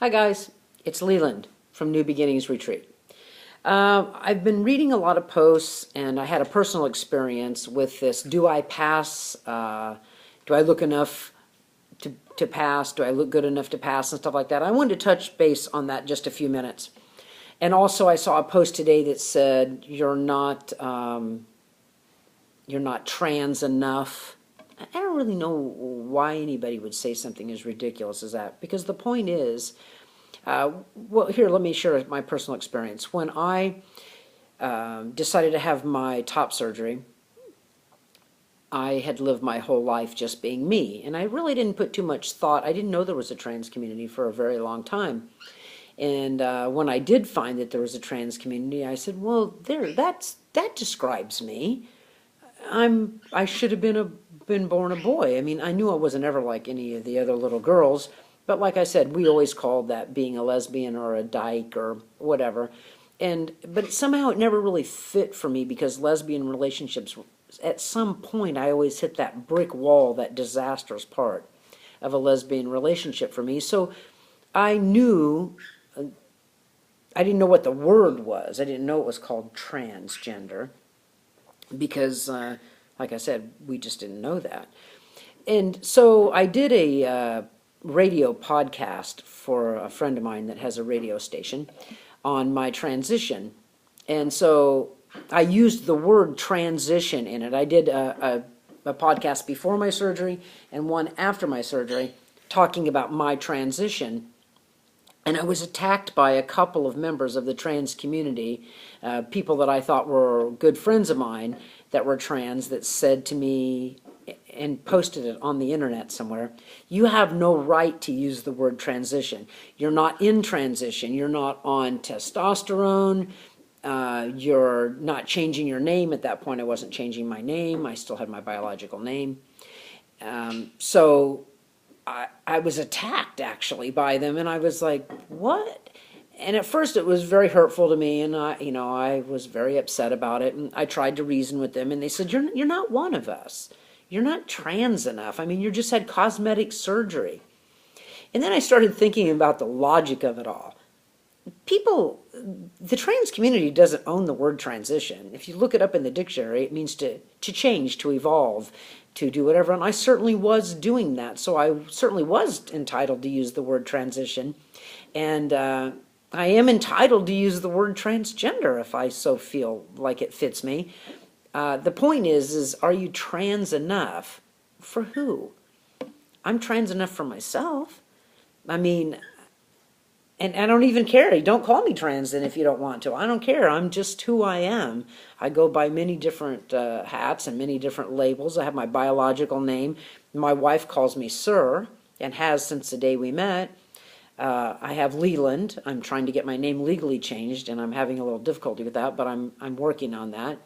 Hi guys, it's Leland from New Beginnings Retreat. I've been reading a lot of posts and I had a personal experience with this. Do I pass? Do I look enough to pass? Do I look good enough to pass and stuff like that? I wanted to touch base on that just a few minutes. And also I saw a post today that said you're not trans enough. I don't really know why anybody would say something as ridiculous as that, because the point is, well, here, let me share my personal experience. When I decided to have my top surgery, I had lived my whole life just being me, and I really didn't put too much thought. I didn't know there was a trans community for a very long time. And when I did find that there was a trans community, I said, well, that describes me. I should have been born a boy. I mean, I knew I wasn't ever like any of the other little girls, but like I said, we always called that being a lesbian or a dyke or whatever. But somehow it never really fit for me, because lesbian relationships, at some point I always hit that brick wall, that disastrous part of a lesbian relationship for me. So I knew, I didn't know what the word was. I didn't know it was called transgender, because, like I said, we just didn't know that. And so I did a radio podcast for a friend of mine that has a radio station on my transition. And so I used the word transition in it. I did a podcast before my surgery and one after my surgery talking about my transition. And I was attacked by a couple of members of the trans community, people that I thought were good friends of mine that were trans, that said to me, and posted it on the internet somewhere, you have no right to use the word transition. You're not in transition. You're not on testosterone. You're not changing your name. At that point, I wasn't changing my name. I still had my biological name. So I was attacked, actually, by them, and I was like, what? And at first it was very hurtful to me, and I was very upset about it, and I tried to reason with them, and they said, you're not one of us. You're not trans enough. I mean, you just had cosmetic surgery. And then I started thinking about the logic of it all. The trans community doesn't own the word transition. If you look it up in the dictionary, it means to change, to evolve, to do whatever. And I certainly was doing that. So I certainly was entitled to use the word transition. And I am entitled to use the word transgender if I so feel like it fits me. The point is are you trans enough? For who? I'm trans enough for myself. I mean, and I don't even care. Don't call me trans then if you don't want to. I don't care. I'm just who I am. I go by many different hats and many different labels. I have my biological name. My wife calls me Sir, and has since the day we met. I have Leland. I'm trying to get my name legally changed, and I'm having a little difficulty with that, but I'm working on that.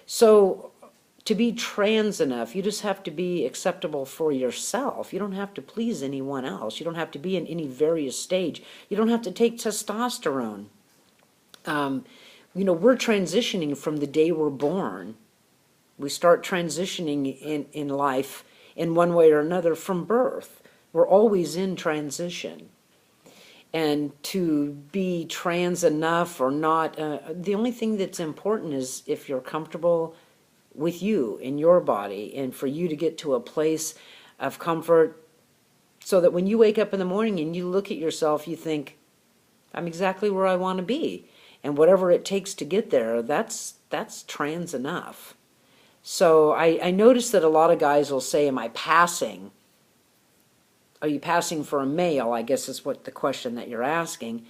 So to be trans enough, you just have to be acceptable for yourself. You don't have to please anyone else. You don't have to be in any various stage. You don't have to take testosterone. We're transitioning from the day we're born. We start transitioning in life in one way or another from birth. We're always in transition. And to be trans enough or not, the only thing that's important is if you're comfortable with you in your body, and for you to get to a place of comfort so that when you wake up in the morning and you look at yourself, you think, I'm exactly where I want to be. And whatever it takes to get there, that's trans enough. So I notice that a lot of guys will say, am I passing? Are you passing for a male? I guess is what the question that you're asking.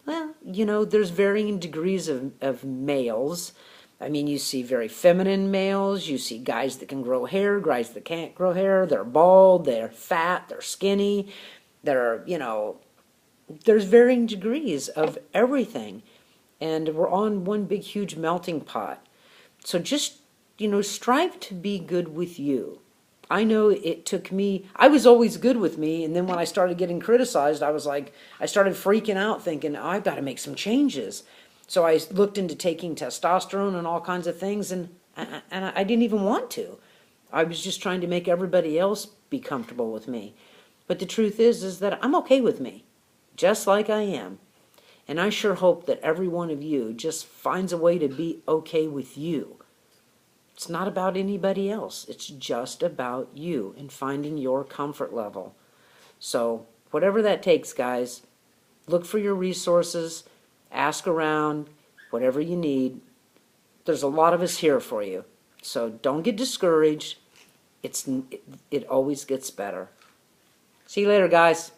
Well, there's varying degrees of males. I mean, you see very feminine males. You see guys that can grow hair, guys that can't grow hair. They're bald, they're fat, they're skinny. There's varying degrees of everything. And we're on one big, huge melting pot. So just, strive to be good with you. I know it took me, I was always good with me, and then when I started getting criticized, I started freaking out thinking, I've got to make some changes. So I looked into taking testosterone and all kinds of things, and I didn't even want to. I was just trying to make everybody else be comfortable with me. But the truth is that I'm okay with me. just like I am. And I sure hope that every one of you just finds a way to be okay with you. It's not about anybody else. It's just about you and finding your comfort level. So whatever that takes, guys, look for your resources, ask around, whatever you need. There's a lot of us here for you. So don't get discouraged. It always gets better. See you later, guys.